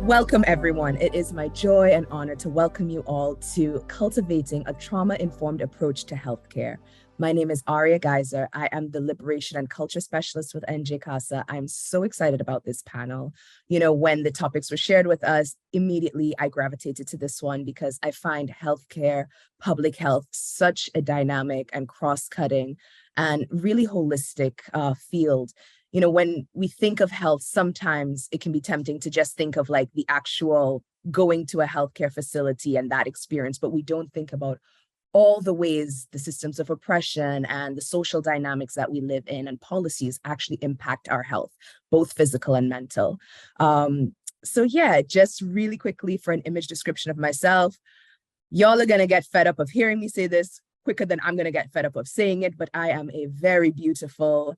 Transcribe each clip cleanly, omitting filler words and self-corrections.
Welcome, everyone. It is my joy and honor to welcome you all to Cultivating a Trauma-Informed Approach to Healthcare. My name is Aria Geyser. I am the Liberation and Culture Specialist with NJ CASA. I'm so excited about this panel. You know, when the topics were shared with us, immediately I gravitated to this one because I find healthcare, public health, such a dynamic and cross-cutting and really holistic field. You know, when we think of health, sometimes it can be tempting to just think of like the actual going to a healthcare facility and that experience, but we don't think about all the ways the systems of oppression and the social dynamics that we live in and policies actually impact our health, both physical and mental. So yeah, just really quickly for an image description of myself, y'all are gonna get fed up of hearing me say this quicker than I'm gonna get fed up of saying it, but I am a very beautiful,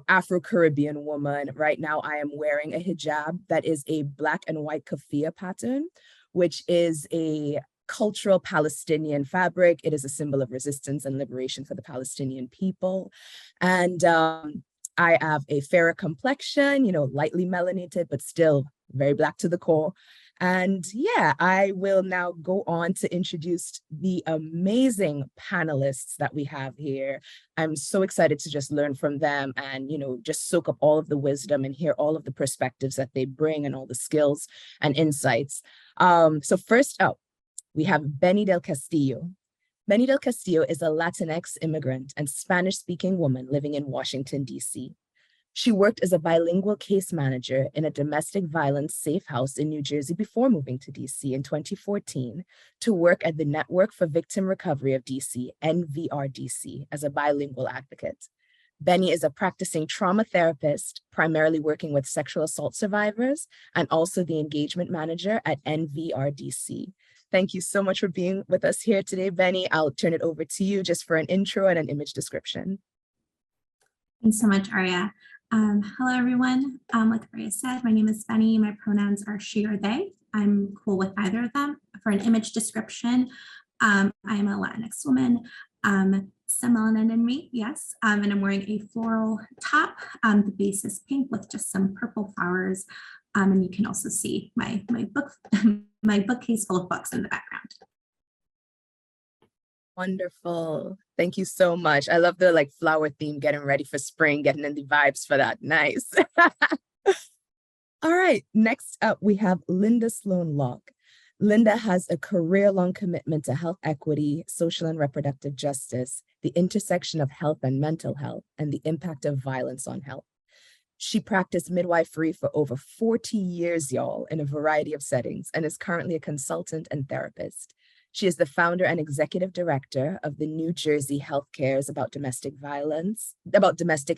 Afro-Caribbean woman. Right now, I am wearing a hijab that is a black and white keffiyeh pattern, which is a cultural Palestinian fabric. It is a symbol of resistance and liberation for the Palestinian people. And I have a fairer complexion, lightly melanated, but still very black to the core. And yeah, I will now go on to introduce the amazing panelists that we have here. I'm so excited to just learn from them and, just soak up all of the wisdom and hear all of the perspectives that they bring and all the skills and insights. So first up, we have Benny del Castillo. Benny del Castillo is a Latinx immigrant and Spanish-speaking woman living in Washington, D.C. She worked as a bilingual case manager in a domestic violence safe house in New Jersey before moving to DC in 2014 to work at the Network for Victim Recovery of DC, NVRDC, as a bilingual advocate. Benny is a practicing trauma therapist, primarily working with sexual assault survivors, and also the engagement manager at NVRDC. Thank you so much for being with us here today, Benny. I'll turn it over to you just for an intro and an image description. Thanks so much, Aria. Hello, everyone. Like Aria said, my name is Benny. My pronouns are she or they. I'm cool with either of them. For an image description, I am a Latinx woman, some melanin in me, yes, and I'm wearing a floral top. The base is pink with just some purple flowers, and you can also see my bookcase full of books in the background. Wonderful. Thank you so much. I love the flower theme, getting ready for spring, getting in the vibes for that. Nice. All right. Next up, we have Linda Sloan Locke. Linda has a career-long commitment to health equity, social and reproductive justice, the intersection of health and mental health, and the impact of violence on health. She practiced midwifery for over 40 years, y'all, in a variety of settings, and is currently a consultant and therapist. She is the founder and executive director of the New Jersey Health Cares about domestic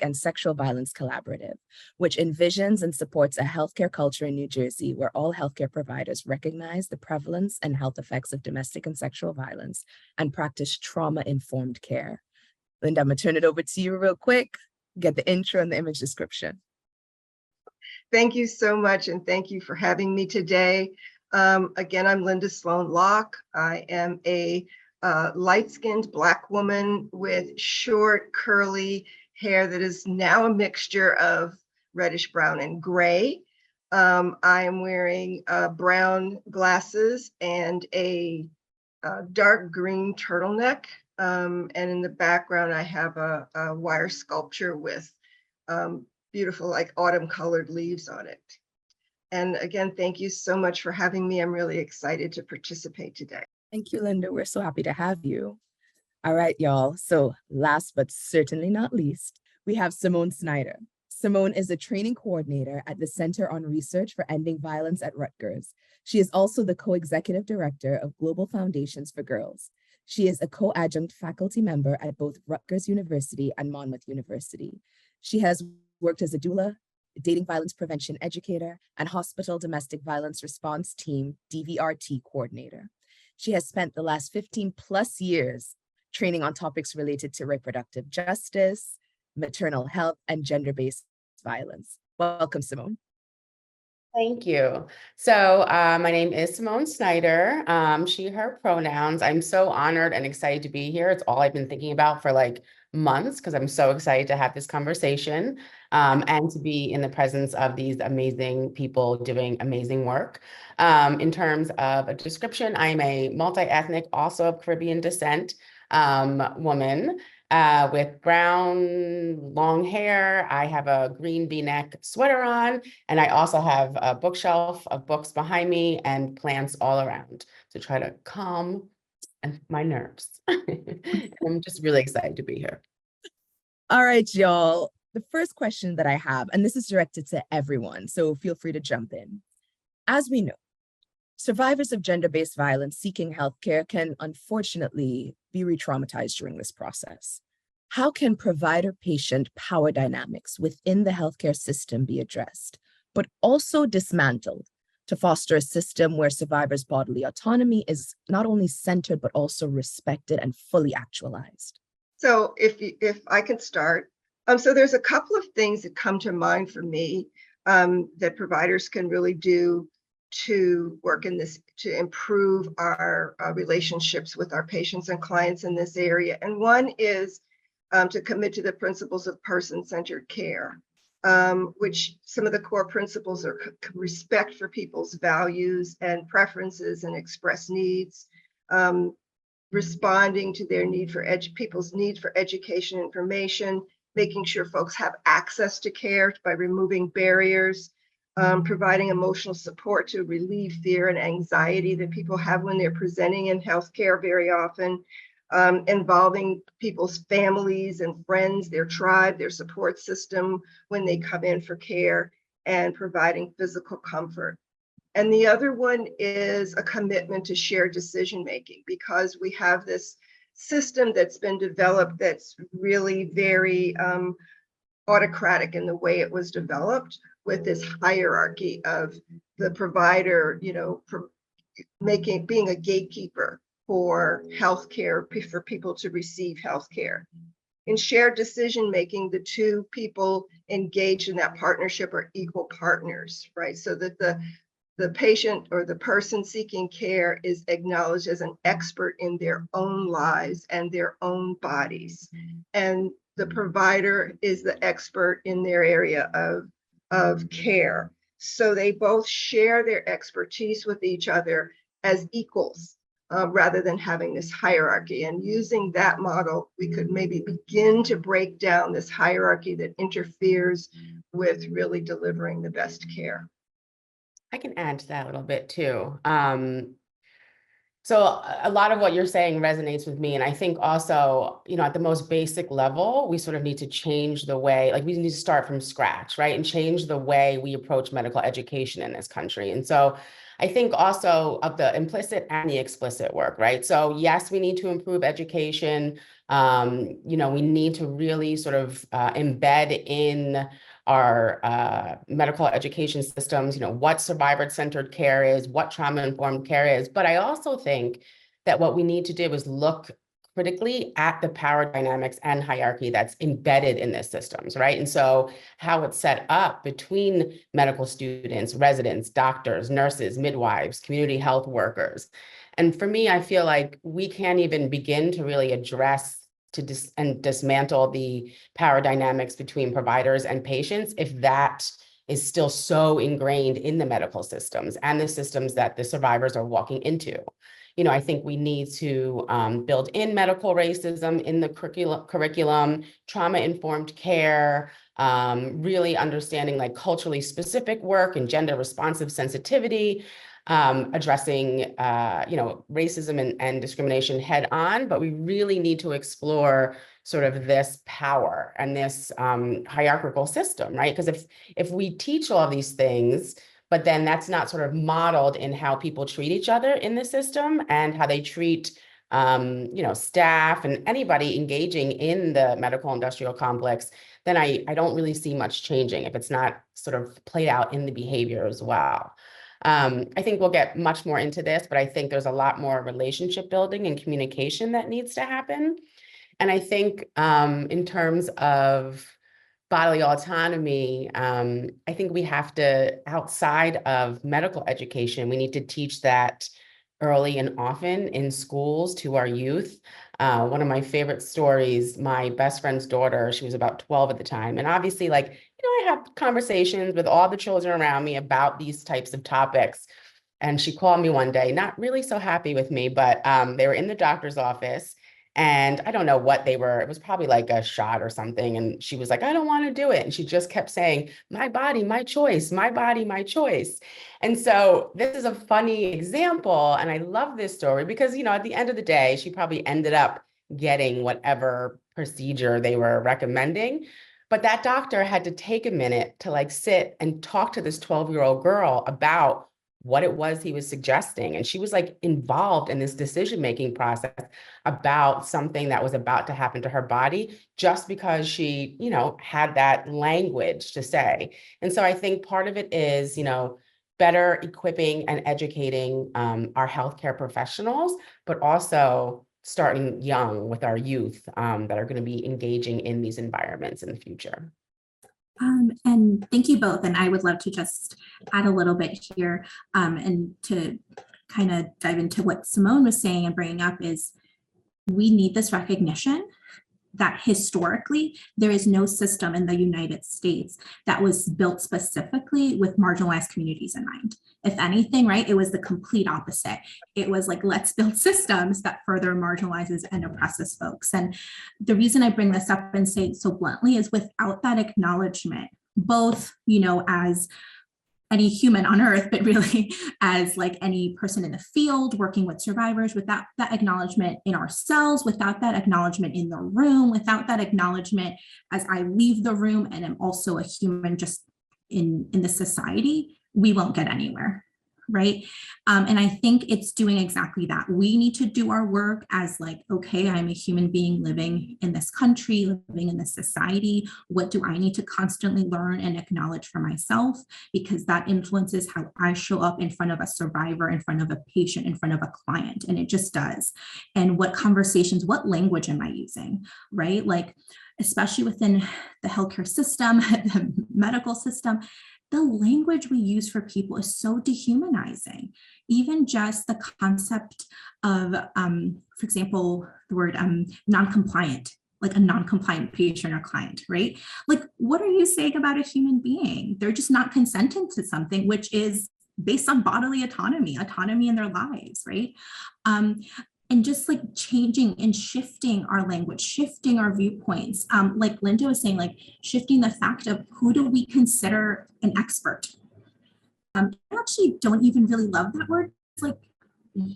and sexual violence collaborative, which envisions and supports a healthcare culture in New Jersey where all healthcare providers recognize the prevalence and health effects of domestic and sexual violence and practice trauma-informed care. Linda, I'm gonna turn it over to you real quick. Get the intro and the image description. Thank you so much, and thank you for having me today. Again, I'm Linda Sloan Locke. I am a light-skinned Black woman with short, curly hair that is now a mixture of reddish brown and gray. I am wearing brown glasses and a dark green turtleneck. And in the background, I have a wire sculpture with beautiful, autumn colored leaves on it. And again, thank you so much for having me. I'm really excited to participate today. Thank you, Linda. We're so happy to have you. All right, y'all. So last but certainly not least, we have Simone Snyder. Simone is a training coordinator at the Center on Research for Ending Violence at Rutgers. She is also the co-executive director of Global Foundations for Girls. She is a co-adjunct faculty member at both Rutgers University and Monmouth University. She has worked as a doula, dating violence prevention educator, and hospital domestic violence response team DVRT coordinator. She has spent the last 15 plus years training on topics related to reproductive justice, maternal health, and gender-based violence. Welcome, Simone. Thank you. So my name is Simone Snyder, she, her pronouns. I'm so honored and excited to be here. It's all I've been thinking about for months because I'm so excited to have this conversation and to be in the presence of these amazing people doing amazing work. In terms of a description, I'm a multi-ethnic, also of Caribbean descent woman with brown long hair. I have a green V-neck sweater on, and I also have a bookshelf of books behind me and plants all around to try to calm my nerves. I'm just really excited to be here. All right, y'all. The first question that I have, and this is directed to everyone, so feel free to jump in. As we know, survivors of gender-based violence seeking healthcare can unfortunately be re-traumatized during this process. How can provider-patient power dynamics within the healthcare system be addressed, but also dismantled to foster a system where survivors' bodily autonomy is not only centered, but also respected and fully actualized? So if I can start, so there's a couple of things that come to mind for me that providers can really do to work in this, to improve our relationships with our patients and clients in this area. And one is to commit to the principles of person-centered care, which some of the core principles are respect for people's values and preferences and express needs, responding to their need for people's need for education, information, making sure folks have access to care by removing barriers, providing emotional support to relieve fear and anxiety that people have when they're presenting in healthcare very often, involving people's families and friends, their tribe, their support system when they come in for care, and providing physical comfort. And the other one is a commitment to shared decision-making, because we have this system that's been developed that's really very autocratic in the way it was developed, with this hierarchy of the provider, being a gatekeeper for healthcare, for people to receive healthcare. In shared decision-making, the two people engaged in that partnership are equal partners, right? So that the patient or the person seeking care is acknowledged as an expert in their own lives and their own bodies. And the provider is the expert in their area of care. So they both share their expertise with each other as equals, rather than having this hierarchy. And using that model, we could maybe begin to break down this hierarchy that interferes with really delivering the best care. I can add to that a little bit too. So a lot of what you're saying resonates with me. And I think also, at the most basic level, we sort of need to change the way, like we need to start from scratch, right? And change the way we approach medical education in this country. And so I think also of the implicit and the explicit work, right? So yes, we need to improve education. We need to really sort of embed in our medical education systems, what survivor-centered care is, what trauma-informed care is. But I also think that what we need to do is look critically at the power dynamics and hierarchy that's embedded in these systems, right? And so how it's set up between medical students, residents, doctors, nurses, midwives, community health workers. And for me, I feel like we can't even begin to really address and dismantle the power dynamics between providers and patients if that is still so ingrained in the medical systems and the systems that the survivors are walking into. I think we need to build in medical racism in the curriculum, trauma-informed care, really understanding like culturally specific work and gender responsive sensitivity, addressing, racism and discrimination head on, but we really need to explore sort of this power and this hierarchical system, right? Because if we teach all of these things, but then that's not sort of modeled in how people treat each other in the system and how they treat, staff and anybody engaging in the medical industrial complex, then I don't really see much changing if it's not sort of played out in the behavior as well. I think we'll get much more into this, but I think there's a lot more relationship building and communication that needs to happen. And I think in terms of bodily autonomy, I think we have to, outside of medical education, we need to teach that early and often in schools to our youth. One of my favorite stories, my best friend's daughter, she was about 12 at the time. And obviously, like, I have conversations with all the children around me about these types of topics. And she called me one day, not really so happy with me, but they were in the doctor's office. And I don't know what they were, it was probably like a shot or something. And she was like, I don't want to do it. And she just kept saying, my body, my choice, my body, my choice. And so this is a funny example. And I love this story because, at the end of the day, she probably ended up getting whatever procedure they were recommending. But that doctor had to take a minute to like sit and talk to this 12-year-old girl about what it was he was suggesting. And she was like involved in this decision-making process about something that was about to happen to her body just because she, had that language to say. And so I think part of it is, better equipping and educating our healthcare professionals, but also starting young with our youth that are going to be engaging in these environments in the future. And thank you both. And I would love to just add a little bit here and to kind of dive into what Simone was saying and bringing up is we need this recognition that historically there is no system in the United States that was built specifically with marginalized communities in mind. If anything, right, it was the complete opposite. It was like, let's build systems that further marginalizes and oppresses folks. And the reason I bring this up and say it so bluntly is without that acknowledgement, both, as any human on earth, but really as like any person in the field working with survivors, without that acknowledgement in ourselves, without that acknowledgement in the room, without that acknowledgement as I leave the room and am also a human just in the society, we won't get anywhere. Right. And I think it's doing exactly that. We need to do our work as like, okay, I'm a human being living in this country, living in this society. What do I need to constantly learn and acknowledge for myself? Because that influences how I show up in front of a survivor, in front of a patient, in front of a client. And it just does. And what conversations, what language am I using? Right. Like, especially within the healthcare system, the medical system, the language we use for people is so dehumanizing. Even just the concept of, for example, the word non-compliant, like a non-compliant patient or client, right? Like, what are you saying about a human being? They're just not consenting to something which is based on bodily autonomy in their lives, right? And just like changing and shifting our language, shifting our viewpoints. Like Linda was saying, like shifting the fact of who do we consider an expert? I actually don't even really love that word. It's like,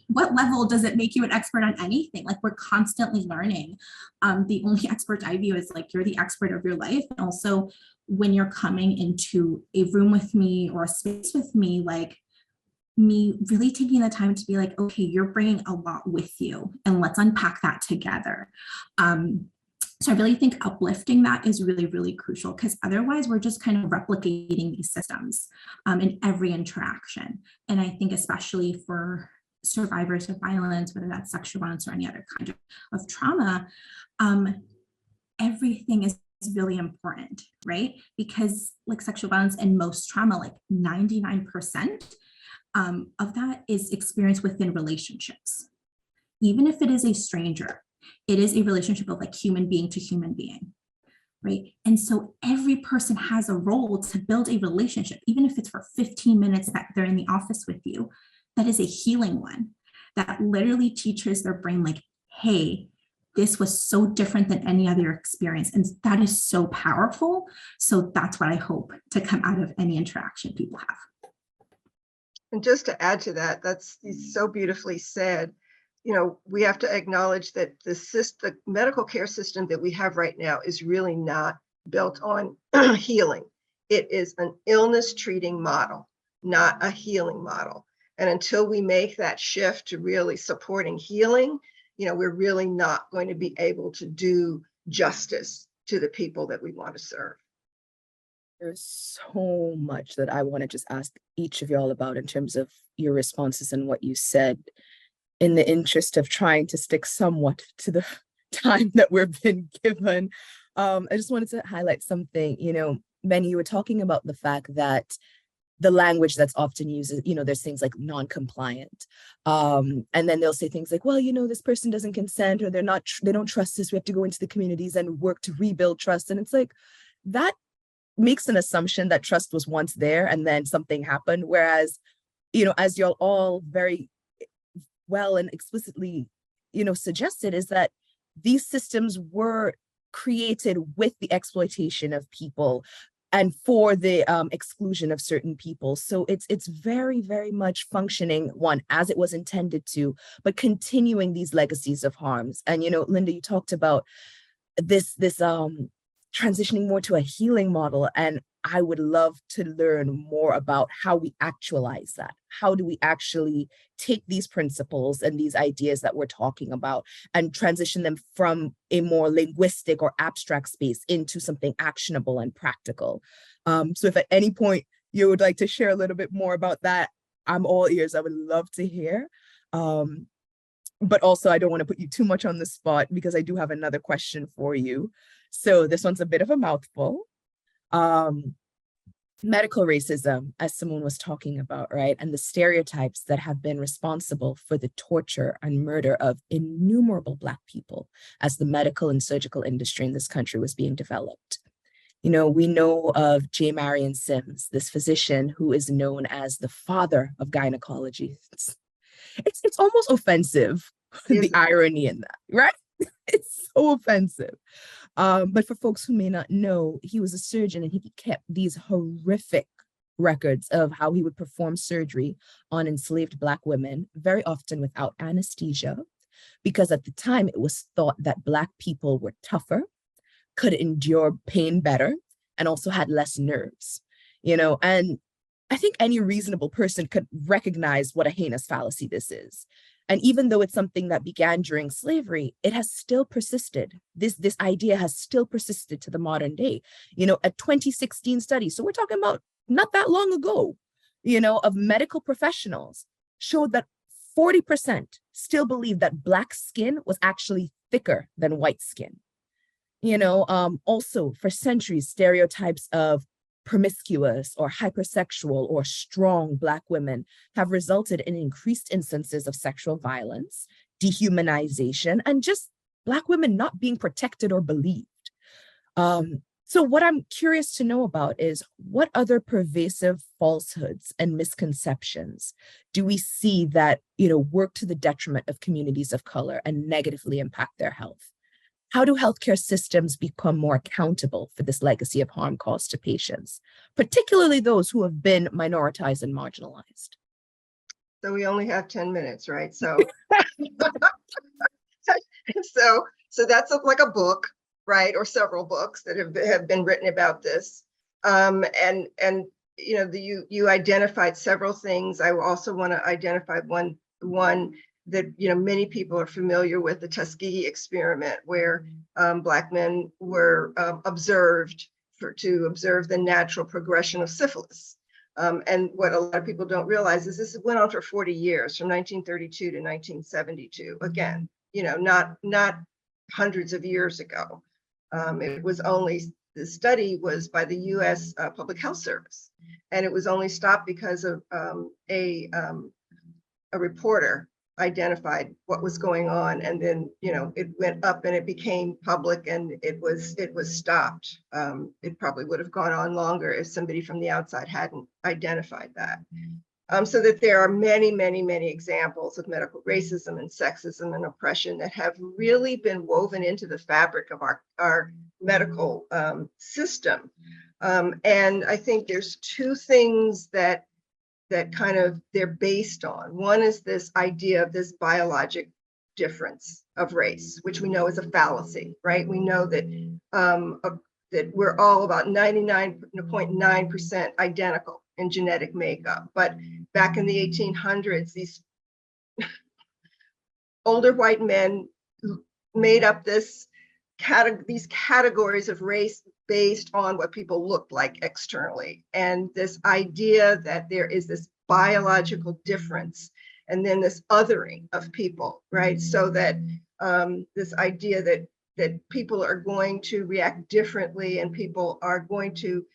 what level does it make you an expert on anything? Like we're constantly learning. The only expert I view is like, you're the expert of your life. And also when you're coming into a room with me or a space with me, like me really taking the time to be like, okay, you're bringing a lot with you and let's unpack that together. So I really think uplifting that is really, really crucial because otherwise we're just kind of replicating these systems in every interaction. And I think especially for survivors of violence, whether that's sexual violence or any other kind of trauma, everything is really important, right? Because like sexual violence and most trauma, like 99% of that is experienced within relationships. Even if it is a stranger, it is a relationship of like human being to human being, right? And so every person has a role to build a relationship, even if it's for 15 minutes that they're in the office with you, that is a healing one that literally teaches their brain like, hey, this was so different than any other experience. And that is so powerful. So that's what I hope to come out of any interaction people have. And just to add to that, that's so beautifully said. We have to acknowledge that the medical care system that we have right now is really not built on healing. It is an illness treating model, not a healing model. And until we make that shift to really supporting healing, we're really not going to be able to do justice to the people that we want to serve. There's so much that I want to just ask each of y'all about in terms of your responses and what you said, in the interest of trying to stick somewhat to the time that we've been given. I just wanted to highlight something, Benny, you were talking about the fact that the language that's often used is, there's things like non-compliant. And then they'll say things like, well, this person doesn't consent, or they don't trust us. We have to go into the communities and work to rebuild trust. And it's like, that makes an assumption that trust was once there and then something happened. Whereas, as y'all all very well and explicitly, suggested, is that these systems were created with the exploitation of people and for the exclusion of certain people. So it's very, very much functioning, one, as it was intended to, but continuing these legacies of harms. And, Linda, you talked about this transitioning more to a healing model. And I would love to learn more about how we actualize that. How do we actually take these principles and these ideas that we're talking about and transition them from a more linguistic or abstract space into something actionable and practical? So if at any point you would like to share a little bit more about that, I'm all ears. I would love to hear. But also, I don't want to put you too much on the spot, because I do have another question for you. So this one's a bit of a mouthful. Medical racism, as Simone was talking about, right? And the stereotypes that have been responsible for the torture and murder of innumerable Black people as the medical and surgical industry in this country was being developed. We know of J. Marion Sims, this physician who is known as the father of gynecology. It's almost offensive, the irony in that, right? It's so offensive. But for folks who may not know, he was a surgeon, and he kept these horrific records of how he would perform surgery on enslaved Black women, very often without anesthesia, because at the time it was thought that Black people were tougher, could endure pain better, and also had less nerves, and I think any reasonable person could recognize what a heinous fallacy this is. And even though it's something that began during slavery, it has still persisted. This idea has still persisted to the modern day. A 2016 study, so we're talking about not that long ago, of medical professionals showed that 40% still believe that Black skin was actually thicker than white skin. Also for centuries, stereotypes of promiscuous or hypersexual or strong Black women have resulted in increased instances of sexual violence, dehumanization, and just Black women not being protected or believed. So what I'm curious to know about is, what other pervasive falsehoods and misconceptions do we see that, work to the detriment of communities of color and negatively impact their health? How do healthcare systems become more accountable for this legacy of harm caused to patients, particularly those who have been minoritized and marginalized? So we only have 10 minutes, right? So, so that's like a book, right? Or several books that have been written about this. And you identified several things. I also want to identify one that many people are familiar with, the Tuskegee experiment, where Black men were observed to observe the natural progression of syphilis. And what a lot of people don't realize is this went on for 40 years, from 1932 to 1972. Again, not hundreds of years ago. It was only, the study was by the U.S. Public Health Service, and it was only stopped because of a reporter identified what was going on, and then it went up and it became public, and it was stopped. It probably would have gone on longer if somebody from the outside hadn't identified that. So that there are many, many, many examples of medical racism and sexism and oppression that have really been woven into the fabric of our medical system. And I think there's two things that kind of they're based on. One is this idea of this biologic difference of race, which we know is a fallacy, right? We know that that we're all about 99.9% identical in genetic makeup. But back in the 1800s, these older white men made up these categories of race based on what people looked like externally. And this idea that there is this biological difference and then this othering of people, right? So that this idea that people are going to react differently, and people are going to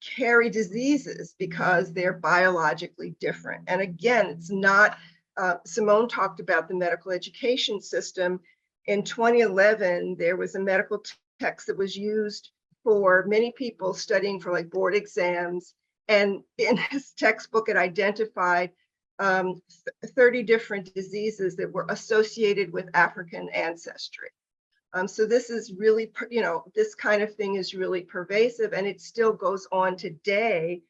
carry diseases because they're biologically different. And again, it's not, Simone talked about the medical education system. In 2011, there was a medical text that was used for many people studying for like board exams. And in his textbook, it identified 30 different diseases that were associated with African ancestry. So this is really, this kind of thing is really pervasive, and it still goes on today,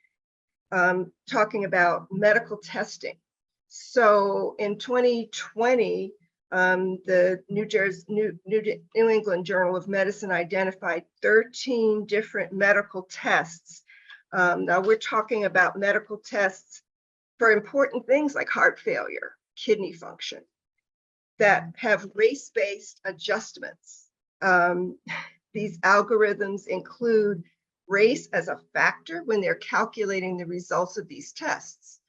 talking about medical testing. So in 2020, the New England Journal of Medicine identified 13 different medical tests. Now we're talking about medical tests for important things like heart failure, kidney function, that have race-based adjustments. These algorithms include race as a factor when they're calculating the results of these tests.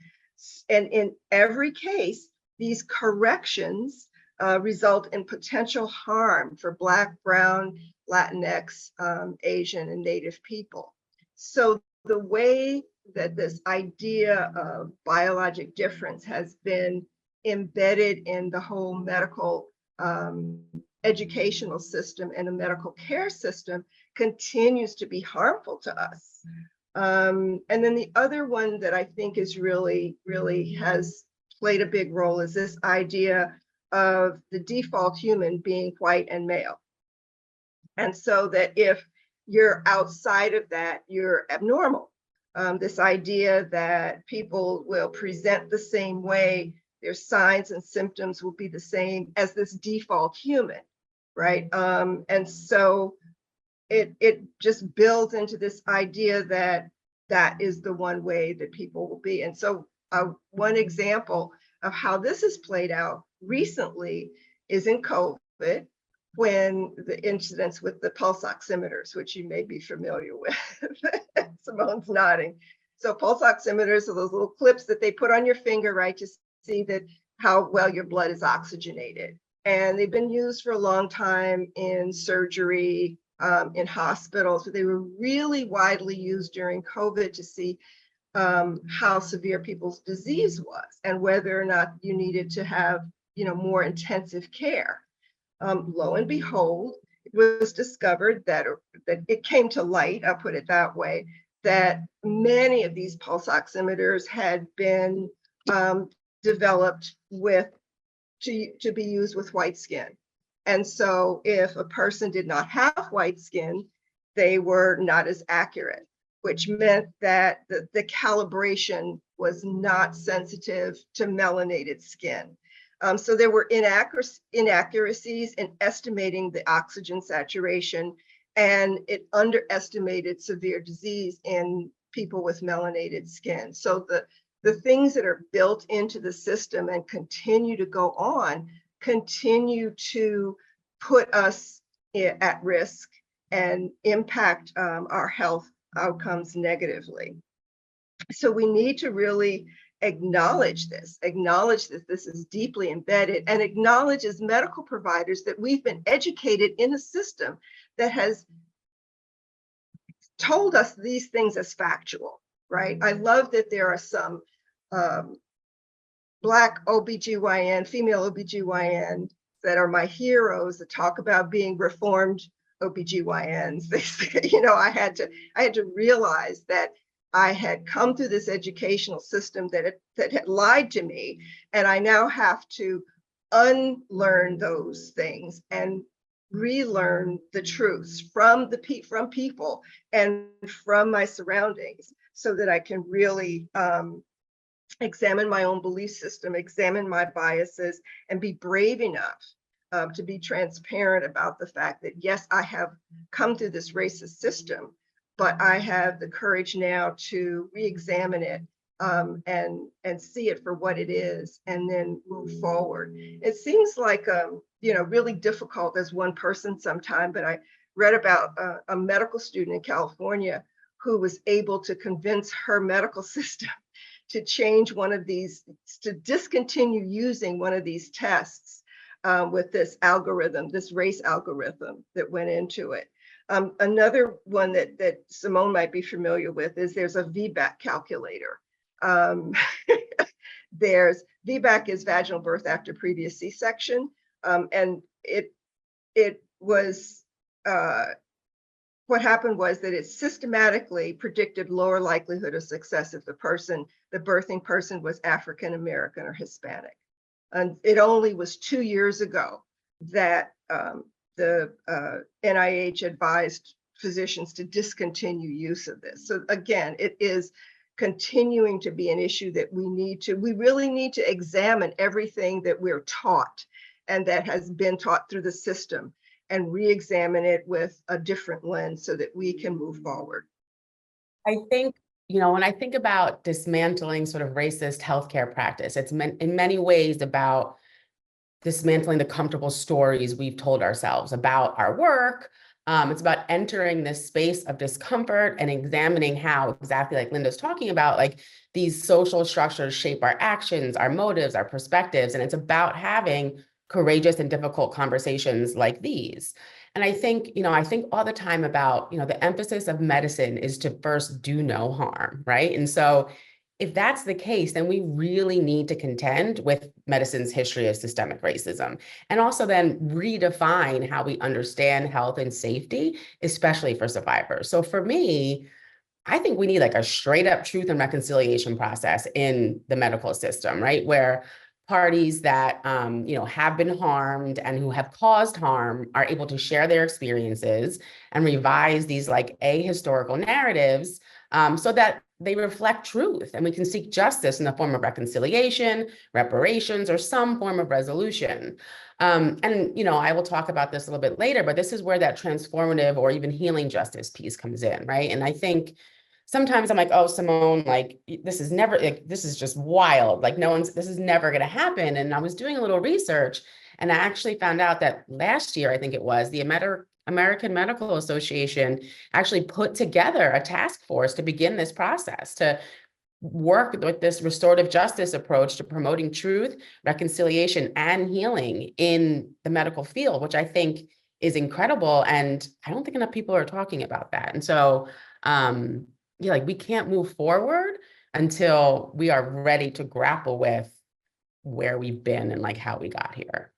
And in every case, these corrections result in potential harm for Black, Brown, Latinx, Asian, and Native people. So the way that this idea of biologic difference has been embedded in the whole medical educational system and the medical care system continues to be harmful to us. And then the other one that I think is really has played a big role is this idea of the default human being white and male. And so that if you're outside of that, you're abnormal. This idea that people will present the same way, their signs and symptoms will be the same as this default human, right? And so it just builds into this idea that that is the one way that people will be. And so one example of how this has played out recently is in COVID, when the incidents with the pulse oximeters, which you may be familiar with. Simone's nodding. So pulse oximeters are those little clips that they put on your finger, right, to see that how well your blood is oxygenated. And they've been used for a long time in surgery, in hospitals, but they were really widely used during COVID to see how severe people's disease was and whether or not you needed to have, more intensive care. Lo and behold, it was discovered that it came to light, I'll put it that way, that many of these pulse oximeters had been developed to be used with white skin. And so if a person did not have white skin, they were not as accurate, which meant that the calibration was not sensitive to melanated skin. So there were inaccuracies in estimating the oxygen saturation, and it underestimated severe disease in people with melanated skin. So the things that are built into the system and continue to go on continue to put us at risk and impact our health outcomes negatively. So we need to really acknowledge that this is deeply embedded, and acknowledge as medical providers that we've been educated in a system that has told us these things as factual, right? I love that there are some Black OBGYN, female OBGYN that are my heroes that talk about being reformed OBGYNs. They say, I had to realize that I had come through this educational system that had lied to me, and I now have to unlearn those things and relearn the truths from people and from my surroundings, so that I can really examine my own belief system, examine my biases, and be brave enough to be transparent about the fact that, yes, I have come through this racist system, but I have the courage now to re-examine it and see it for what it is, and then move forward. It seems like, really difficult as one person sometime, but I read about a medical student in California who was able to convince her medical system to change one of these, to discontinue using one of these tests with this algorithm, this race algorithm that went into it. Another one that Simone might be familiar with is there's a VBAC calculator. There's VBAC is vaginal birth after previous C-section, and it was what happened was that it systematically predicted lower likelihood of success if the birthing person was African American or Hispanic. And it only was 2 years ago that the NIH advised physicians to discontinue use of this. So again, it is continuing to be an issue that we really need to examine everything that we're taught and that has been taught through the system and re-examine it with a different lens so that we can move forward. I think, when I think about dismantling sort of racist healthcare practice, it's in many ways about dismantling the comfortable stories we've told ourselves about our work. It's about entering this space of discomfort and examining how, exactly like Linda's talking about, like these social structures shape our actions, our motives, our perspectives. And it's about having courageous and difficult conversations like these. And I think all the time about, the emphasis of medicine is to first do no harm, right? And so if that's the case, then we really need to contend with medicine's history of systemic racism, and also then redefine how we understand health and safety, especially for survivors. So for me, I think we need like a straight up truth and reconciliation process in the medical system, right? Where parties that have been harmed and who have caused harm are able to share their experiences and revise these like ahistorical narratives so that they reflect truth, and we can seek justice in the form of reconciliation, reparations, or some form of resolution. And I will talk about this a little bit later, but this is where that transformative or even healing justice piece comes in, right? And I think sometimes I'm like, oh, Simone, like this is just wild. Like this is never going to happen. And I was doing a little research, and I actually found out that last year, I think it was, the American Medical Association actually put together a task force to begin this process, to work with this restorative justice approach to promoting truth, reconciliation, and healing in the medical field, which I think is incredible. And I don't think enough people are talking about that. And so, we can't move forward until we are ready to grapple with where we've been and like how we got here.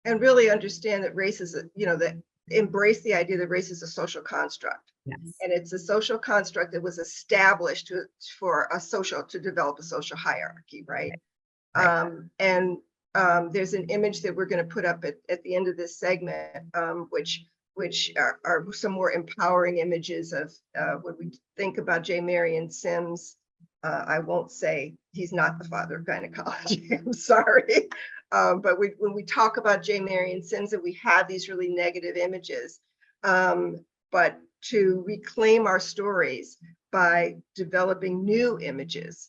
And really understand that race is, that embrace the idea that race is a social construct. Yes. And it's a social construct that was established to develop a social hierarchy, right? There's an image that we're going to put up at the end of this segment, which are some more empowering images of when we think about J. Marion Sims. I won't say he's not the father of gynecology, I'm sorry. But when we talk about J. Marion Sims, and we have these really negative images, but to reclaim our stories by developing new images.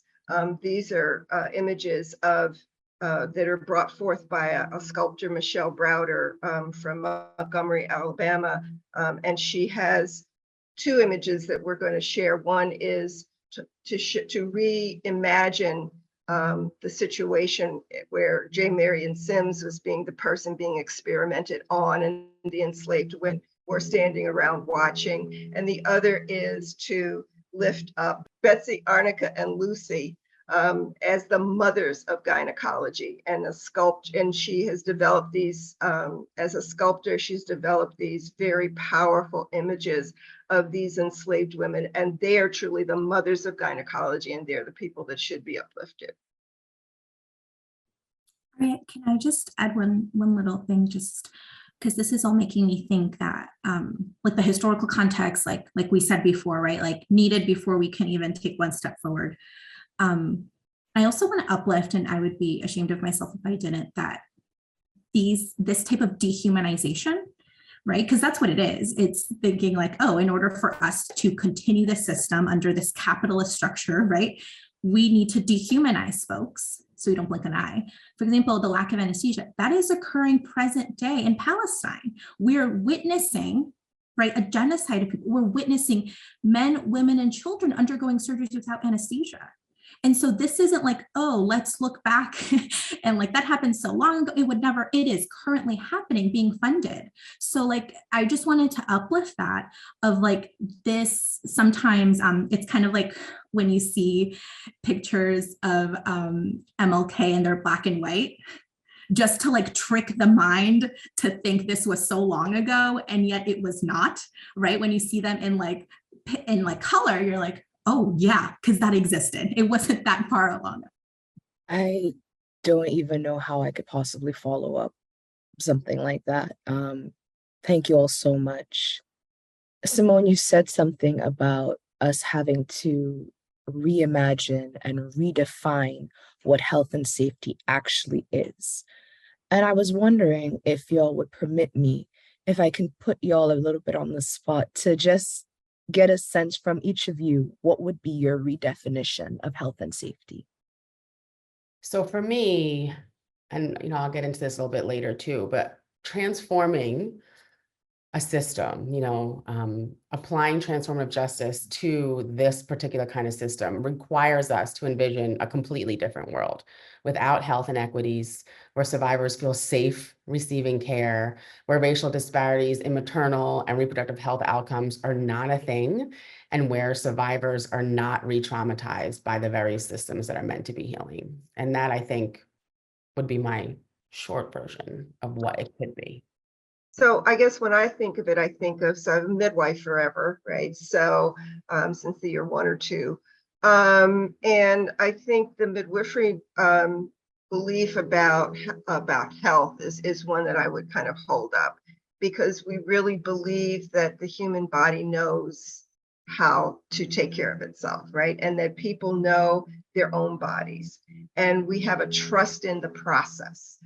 These are images that are brought forth by a sculptor, Michelle Browder, from Montgomery, Alabama. And she has two images that we're going to share. One is to reimagine the situation where J. Marion Sims was the person being experimented on, and the enslaved women were standing around watching. And the other is to lift up Betsy, Arnica, and Lucy as the mothers of gynecology and and she has developed these, as a sculptor, she's developed these very powerful images of these enslaved women, and they are truly the mothers of gynecology, and they're the people that should be uplifted. Can I just add one little thing, just because this is all making me think that like the historical context, like we said before, right, like needed before we can even take one step forward. I also want to uplift, and I would be ashamed of myself if I didn't, that this type of dehumanization, right? Because that's what it is. It's thinking like, oh, in order for us to continue the system under this capitalist structure, right, we need to dehumanize folks so we don't blink an eye. For example, the lack of anesthesia, that is occurring present day in Palestine. We're witnessing, right, a genocide of people. We're witnessing men, women, and children undergoing surgeries without anesthesia. And so this isn't like, oh, let's look back and like that happened so long ago. It would never, it is currently happening, being funded. So like, I just wanted to uplift that of like this sometimes it's kind of like when you see pictures of MLK and they're black and white, just to like trick the mind to think this was so long ago and yet it was not, right? When you see them in like color, you're like, oh yeah, because that existed. It wasn't that far along. I don't even know how I could possibly follow up something like that. Thank you all so much. Simone, you said something about us having to reimagine and redefine what health and safety actually is. And I was wondering if y'all would permit me, if I can put y'all a little bit on the spot to just get a sense from each of you, what would be your redefinition of health and safety? So for me, and I'll get into this a little bit later too, but transforming a system, applying transformative justice to this particular kind of system requires us to envision a completely different world without health inequities, where survivors feel safe receiving care, where racial disparities in maternal and reproductive health outcomes are not a thing, and where survivors are not re-traumatized by the very systems that are meant to be healing. And that, I think, would be my short version of what it could be. So I guess when I think of it, I think of, so I'm a midwife forever, right? So since the year 1 or 2. And I think the midwifery belief about health is one that I would kind of hold up, because we really believe that the human body knows how to take care of itself, right? And that people know their own bodies. And we have a trust in the process.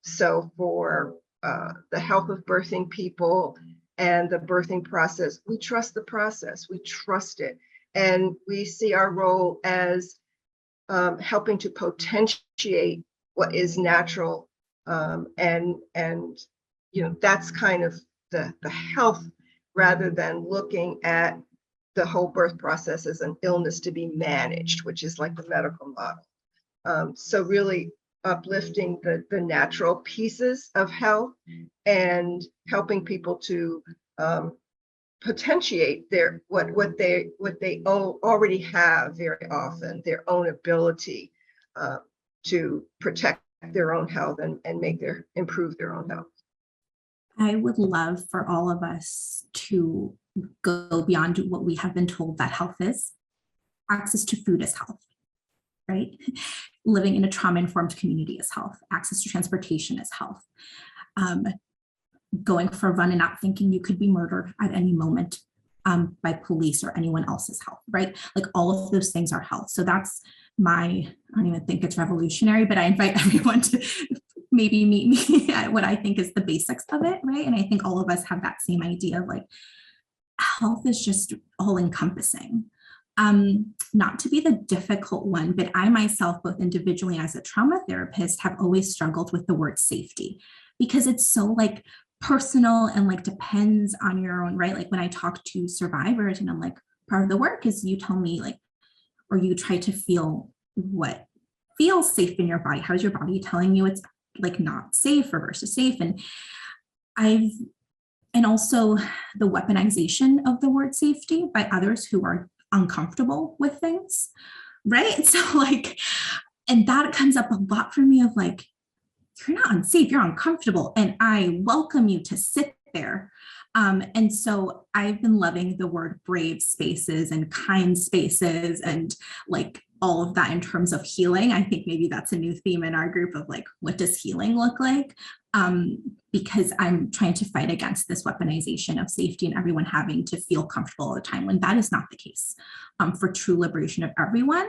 So for the health of birthing people and the birthing process, we trust the process, we trust it. And we see our role as helping to potentiate what is natural. And that's kind of the health, rather than looking at the whole birth process as an illness to be managed, which is like the medical model. So really uplifting the natural pieces of health and helping people to potentiate their what they already have very often, their own ability to protect their own health and improve their own health. I would love for all of us to go beyond what we have been told that health is. Access to food is health, right? Living in a trauma-informed community is health. Access to transportation is health. Going for a run and not thinking you could be murdered at any moment by police or anyone else's health, right? Like all of those things are health. So that's I don't even think it's revolutionary, but I invite everyone to maybe meet me at what I think is the basics of it, right? And I think all of us have that same idea of like, health is just all encompassing. Not to be the difficult one, but I myself, both individually and as a trauma therapist, have always struggled with the word safety, because it's so like personal and like depends on your own, right? Like when I talk to survivors and I'm like, part of the work is you tell me like, or you try to feel what feels safe in your body. How's your body telling you it's like not safe or versus safe? And also the weaponization of the word safety by others who are uncomfortable with things, right? So like, and that comes up a lot for me of like, you're not unsafe, you're uncomfortable. And I welcome you to sit there. And so I've been loving the word brave spaces and kind spaces and like all of that in terms of healing. I think maybe that's a new theme in our group of like, what does healing look like? Because I'm trying to fight against this weaponization of safety and everyone having to feel comfortable all the time when that is not the case for true liberation of everyone,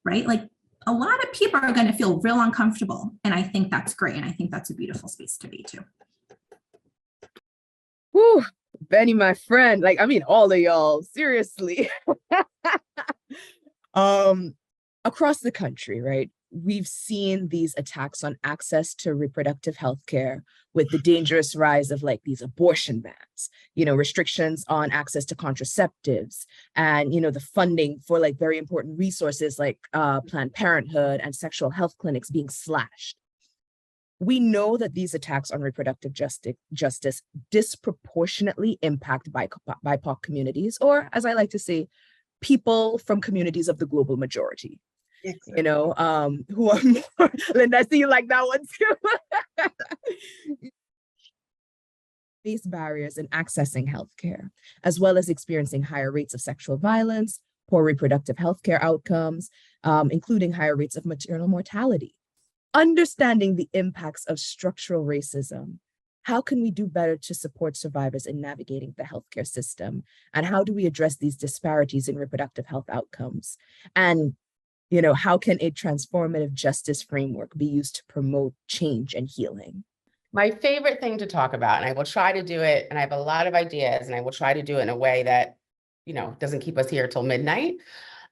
right? Like a lot of people are going to feel real uncomfortable. And I think that's great. And I think that's a beautiful space to be too. Whew, Benny, my friend, like, I mean, all of y'all, seriously. Across the country, right? we've seen these attacks on access to reproductive health care with the dangerous rise of like these abortion bans, restrictions on access to contraceptives, and, the funding for like very important resources like Planned Parenthood and sexual health clinics being slashed. We know that these attacks on reproductive justice disproportionately impact BIPOC communities, or as I like to say, people from communities of the global majority. Exactly. Who are more, Linda, I see you like that one too. Face barriers in accessing healthcare, as well as experiencing higher rates of sexual violence, poor reproductive healthcare outcomes, including higher rates of maternal mortality. Understanding the impacts of structural racism, how can we do better to support survivors in navigating the healthcare system? And how do we address these disparities in reproductive health outcomes? And how can a transformative justice framework be used to promote change and healing? My favorite thing to talk about, and I will try to do it, and I have a lot of ideas, and I will try to do it in a way that, doesn't keep us here till midnight.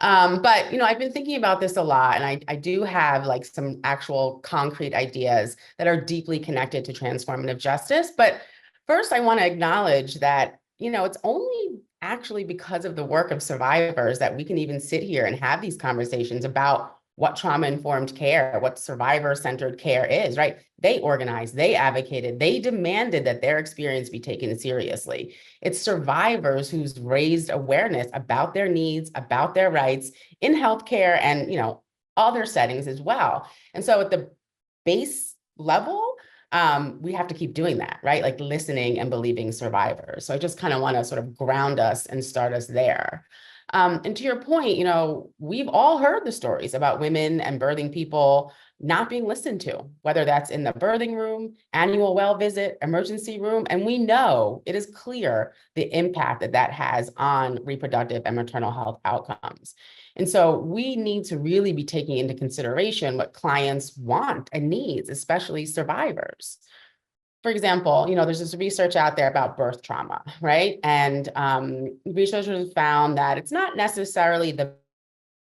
But, I've been thinking about this a lot, and I do have like some actual concrete ideas that are deeply connected to transformative justice. But first, I want to acknowledge that, it's only actually because of the work of survivors that we can even sit here and have these conversations about what trauma-informed care, what survivor-centered care is, right? They organized, they advocated, they demanded that their experience be taken seriously. It's survivors who's raised awareness about their needs, about their rights in healthcare and, other settings as well. And so at the base level, we have to keep doing that, right? Like listening and believing survivors. So I just kind of want to sort of ground us and start us there. And to your point, we've all heard the stories about women and birthing people not being listened to, whether that's in the birthing room, annual well visit, emergency room. And we know it is clear the impact that that has on reproductive and maternal health outcomes. And so we need to really be taking into consideration what clients want and needs, especially survivors. For example, there's this research out there about birth trauma, right? And researchers found that it's not necessarily the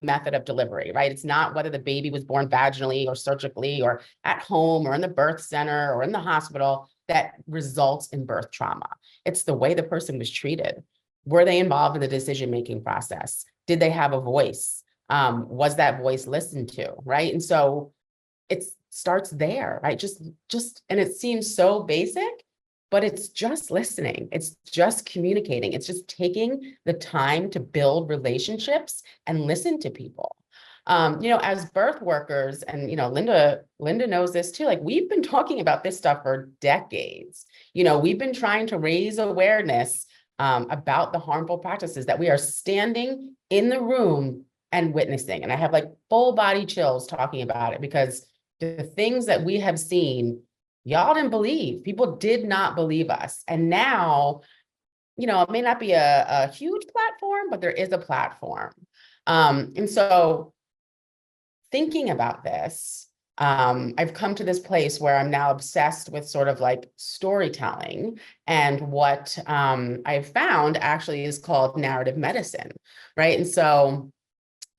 method of delivery, right? It's not whether the baby was born vaginally or surgically or at home or in the birth center or in the hospital that results in birth trauma. It's the way the person was treated. Were they involved in the decision-making process? Did they have a voice? Was that voice listened to, right? And so it starts there, right? Just, and it seems so basic, but it's just listening. It's just communicating. It's just taking the time to build relationships and listen to people. As birth workers, and, Linda knows this too, like we've been talking about this stuff for decades. We've been trying to raise awareness about the harmful practices that we are standing in the room and witnessing. And I have like full body chills talking about it because the things that we have seen, y'all didn't believe. People did not believe us. And now, it may not be a huge platform, but there is a platform. And so thinking about this, I've come to this place where I'm now obsessed with sort of like storytelling. And what I've found actually is called narrative medicine, right? And so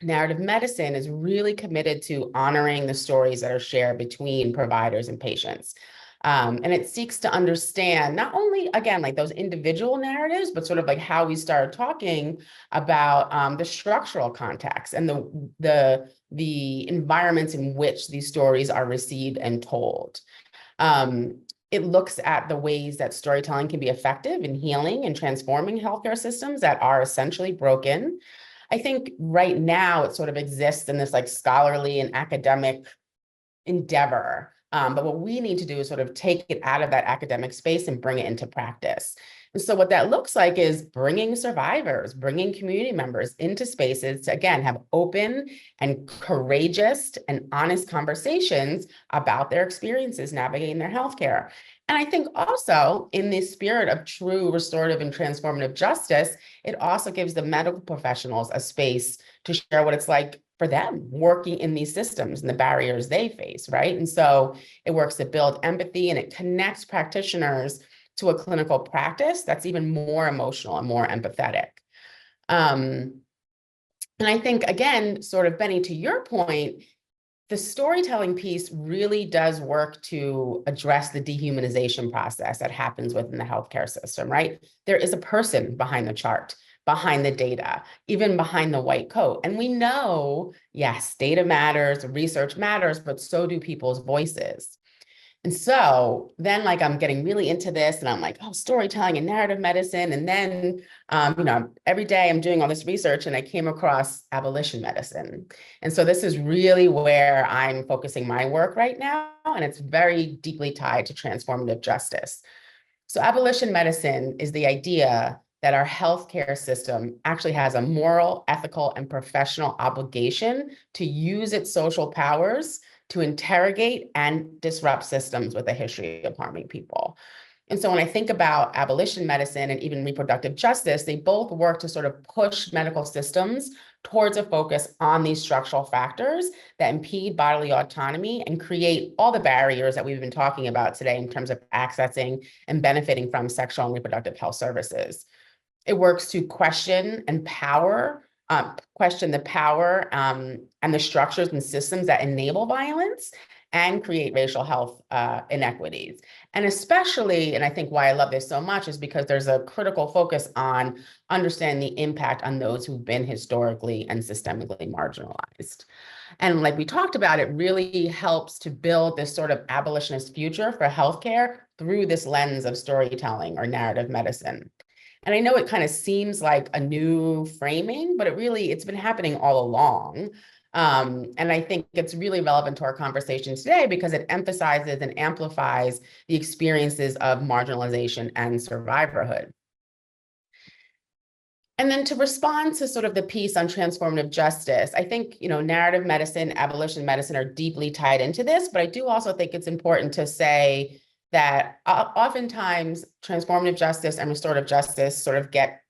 narrative medicine is really committed to honoring the stories that are shared between providers and patients. And it seeks to understand not only, again, like those individual narratives, but sort of like how we started talking about the structural context and the environments in which these stories are received and told. It looks at the ways that storytelling can be effective in healing and transforming healthcare systems that are essentially broken. I think right now it sort of exists in this like scholarly and academic endeavor. But what we need to do is sort of take it out of that academic space and bring it into practice. And so what that looks like is bringing survivors, bringing community members into spaces to, again, have open and courageous and honest conversations about their experiences navigating their healthcare. And I think also in the spirit of true restorative and transformative justice, it also gives the medical professionals a space to share what it's like for them working in these systems and the barriers they face, right? And so it works to build empathy and it connects practitioners to a clinical practice that's even more emotional and more empathetic. And I think, again, sort of Benny, to your point, the storytelling piece really does work to address the dehumanization process that happens within the healthcare system, right? There is a person behind the chart, behind the data, even behind the white coat. And we know, yes, data matters, research matters, but so do people's voices. And so then like I'm getting really into this and I'm like, oh, storytelling and narrative medicine. And then, every day I'm doing all this research and I came across abolition medicine. And so this is really where I'm focusing my work right now. And it's very deeply tied to transformative justice. So abolition medicine is the idea that our healthcare system actually has a moral, ethical, and professional obligation to use its social powers to interrogate and disrupt systems with a history of harming people. And so when I think about abolition medicine and even reproductive justice, they both work to sort of push medical systems towards a focus on these structural factors that impede bodily autonomy and create all the barriers that we've been talking about today in terms of accessing and benefiting from sexual and reproductive health services. It works to question the power and the structures and systems that enable violence and create racial health inequities. And especially, and I think why I love this so much is because there's a critical focus on understanding the impact on those who've been historically and systemically marginalized. And like we talked about, it really helps to build this sort of abolitionist future for healthcare through this lens of storytelling or narrative medicine. And I know it kind of seems like a new framing, but it's been happening all along. And I think it's really relevant to our conversation today because it emphasizes and amplifies the experiences of marginalization and survivorhood. And then to respond to sort of the piece on transformative justice, I think, narrative medicine, abolition medicine are deeply tied into this, but I do also think it's important to say that oftentimes transformative justice and restorative justice sort of get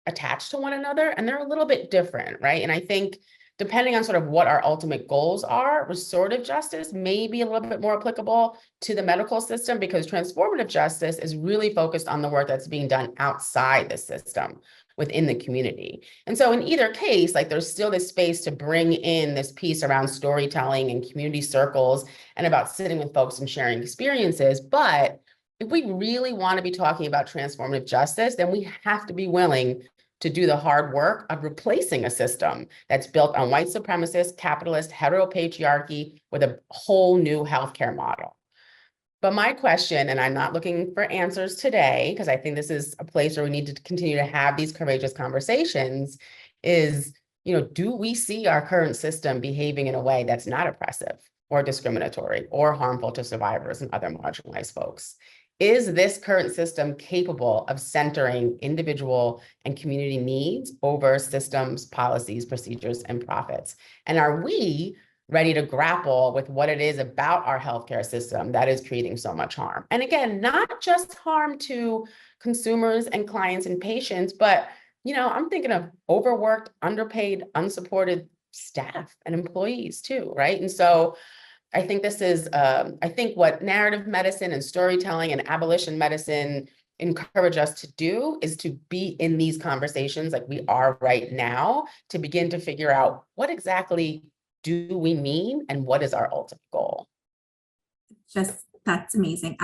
attached to one another and they're a little bit different, right? And I think depending on sort of what our ultimate goals are, restorative justice may be a little bit more applicable to the medical system because transformative justice is really focused on the work that's being done outside the system, within the community. And so in either case, like there's still this space to bring in this piece around storytelling and community circles and about sitting with folks and sharing experiences. But if we really want to be talking about transformative justice, then we have to be willing to do the hard work of replacing a system that's built on white supremacist, capitalist, heteropatriarchy with a whole new healthcare model. But my question, and I'm not looking for answers today, because I think this is a place where we need to continue to have these courageous conversations, is, do we see our current system behaving in a way that's not oppressive or discriminatory or harmful to survivors and other marginalized folks? Is this current system capable of centering individual and community needs over systems, policies, procedures, and profits? And are we ready to grapple with what it is about our healthcare system that is creating so much harm? And again, not just harm to consumers and clients and patients, but, I'm thinking of overworked, underpaid, unsupported staff and employees too, right? And so I think this is, I think what narrative medicine and storytelling and abolition medicine encourage us to do is to be in these conversations like we are right now, to begin to figure out what exactly do we mean and what is our ultimate goal. That's amazing.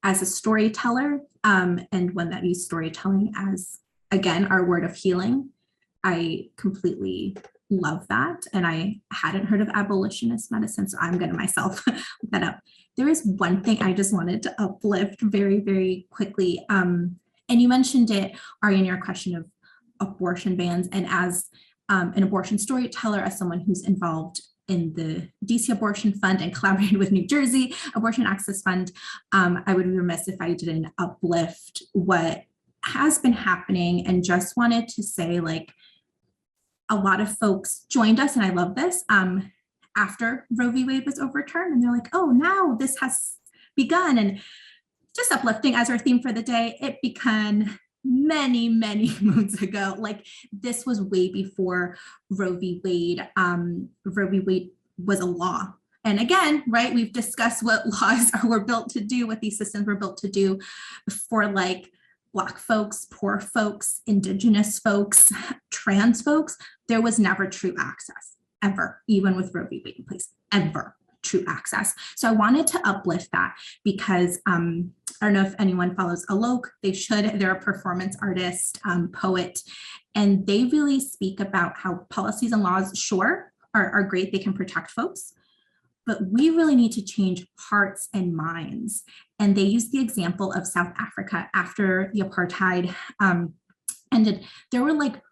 As a storyteller, and one that used storytelling as, again, our word of healing, I completely love that. And I hadn't heard of abolitionist medicine, so I'm going to myself look that up. There is one thing I just wanted to uplift very, very quickly. And you mentioned it, Ari, in your question of abortion bans. And as an abortion storyteller, as someone who's involved in the DC Abortion Fund and collaborated with New Jersey Abortion Access Fund, I would be remiss if I didn't uplift what has been happening, and just wanted to say, like, a lot of folks joined us, and I love this, after Roe v. Wade was overturned, and they're like, oh, now this has begun. And just uplifting as our theme for the day, it began many, many moons ago. Like, this was way before Roe v. Wade. Roe v. Wade was a law. And again, right, we've discussed what laws were built to do, what these systems were built to do for, like, Black folks, poor folks, Indigenous folks, trans folks. There was never true access. ever, even with Roe v. Wade in place, ever true access. So I wanted to uplift that because I don't know if anyone follows Alok, they should, they're a performance artist, poet, and they really speak about how policies and laws, sure, are great, they can protect folks, but we really need to change hearts and minds. And they use the example of South Africa after the apartheid ended. There were like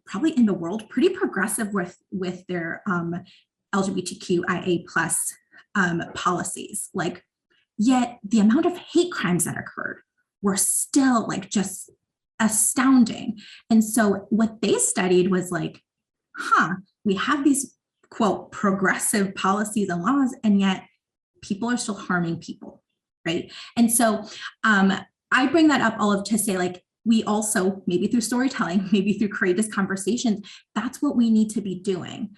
probably in the world pretty progressive with their LGBTQIA plus policies. Like, yet the amount of hate crimes that occurred were still like just astounding. And so what they studied was like, we have these quote progressive policies and laws, and yet people are still harming people, right? And so I bring that up all of to say, like, we also, maybe through storytelling, maybe through courageous conversations, that's what we need to be doing.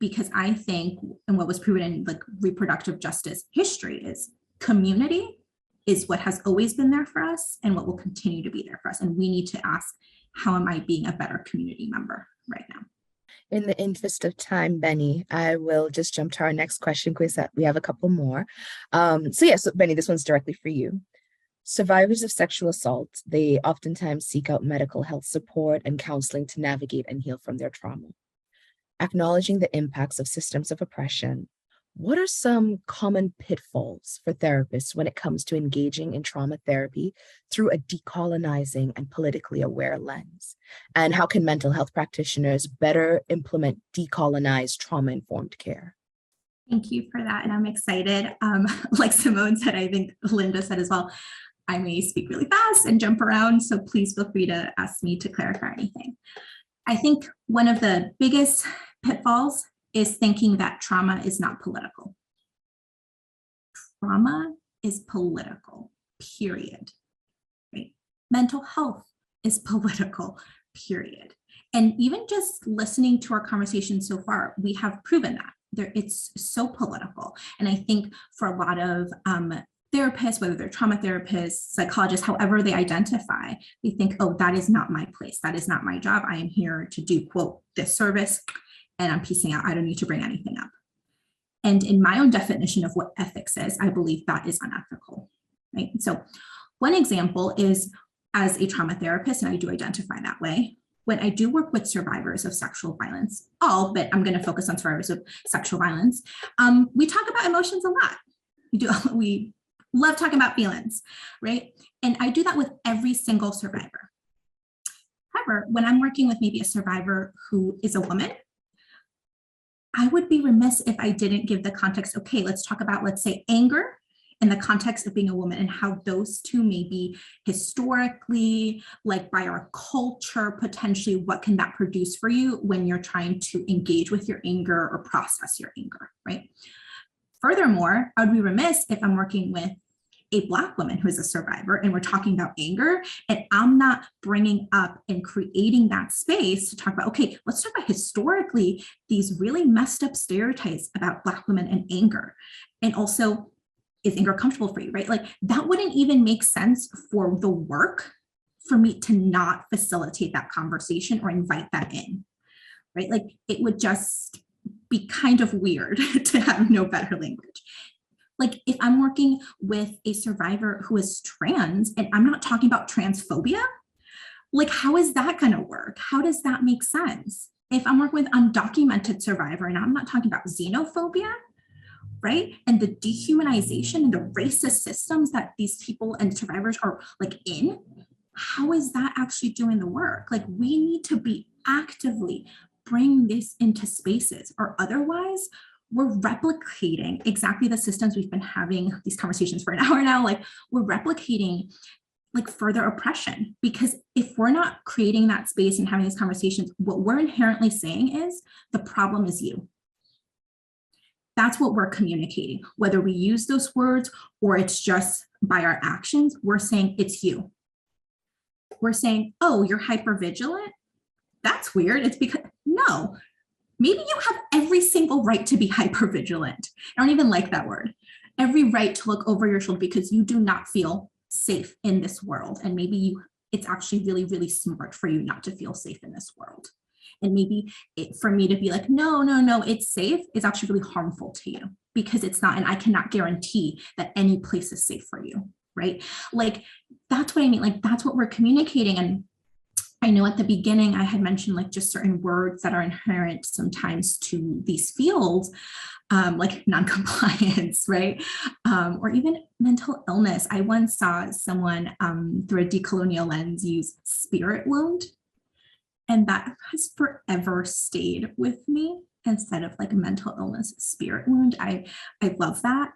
Because I think, and what was proven in like reproductive justice history, is community is what has always been there for us and what will continue to be there for us. And we need to ask, how am I being a better community member right now? In the interest of time, Benny, I will just jump to our next question because we have a couple more. So Benny, this one's directly for you. Survivors of sexual assault, they oftentimes seek out medical health support and counseling to navigate and heal from their trauma. Acknowledging the impacts of systems of oppression, what are some common pitfalls for therapists when it comes to engaging in trauma therapy through a decolonizing and politically aware lens? And how can mental health practitioners better implement decolonized trauma-informed care? Thank you for that. And I'm excited. Like Simone said, I think Linda said as well, I may speak really fast and jump around, so please feel free to ask me to clarify anything. I think one of the biggest pitfalls is thinking that trauma is not political. Trauma is political, period. Right? Mental health is political, period. And even just listening to our conversation so far, we have proven that. It's so political. And I think for a lot of therapists, whether they're trauma therapists, psychologists, however they identify, they think, oh, that is not my place. That is not my job. I am here to do, quote, this service, and I'm piecing out. I don't need to bring anything up. And in my own definition of what ethics is, I believe that is unethical, right? So one example is, as a trauma therapist, and I do identify that way, when I do work with survivors of sexual violence, but I'm going to focus on survivors of sexual violence, we talk about emotions a lot. We love talking about feelings, right? And I do that with every single survivor. However, when I'm working with maybe a survivor who is a woman, I would be remiss if I didn't give the context, okay, let's talk about, let's say, anger in the context of being a woman and how those two may be historically, like by our culture, potentially what can that produce for you when you're trying to engage with your anger or process your anger, right? Furthermore, I would be remiss if I'm working with a Black woman who is a survivor and we're talking about anger and I'm not bringing up and creating that space to talk about, okay, let's talk about historically these really messed up stereotypes about Black women and anger. And also, is anger comfortable for you, right? Like that wouldn't even make sense for the work for me to not facilitate that conversation or invite that in, right? Like it would just be kind of weird to have no better language. Like if I'm working with a survivor who is trans and I'm not talking about transphobia, like how is that going to work? How does that make sense? If I'm working with undocumented survivor and I'm not talking about xenophobia, right? And the dehumanization and the racist systems that these people and survivors are like in, how is that actually doing the work? Like we need to be actively bring this into spaces, or otherwise we're replicating exactly the systems we've been having these conversations for an hour now. Like we're replicating like further oppression, because if we're not creating that space and having these conversations, what we're inherently saying is the problem is you. That's what we're communicating, whether we use those words or it's just by our actions, we're saying it's you. We're saying, oh, you're hypervigilant. That's weird. It's because, no, maybe you have every single right to be hypervigilant. I don't even like that word. Every right to look over your shoulder because you do not feel safe in this world. And maybe it's actually really, really smart for you not to feel safe in this world. And maybe for me to be like, no, it's safe, is actually really harmful to you because it's not, and I cannot guarantee that any place is safe for you, right? Like, that's what I mean. Like, that's what we're communicating. And I know at the beginning I had mentioned like just certain words that are inherent sometimes to these fields, like non-compliance, right? Or even mental illness. I once saw someone through a decolonial lens use spirit wound, and that has forever stayed with me instead of like a mental illness, spirit wound. I love that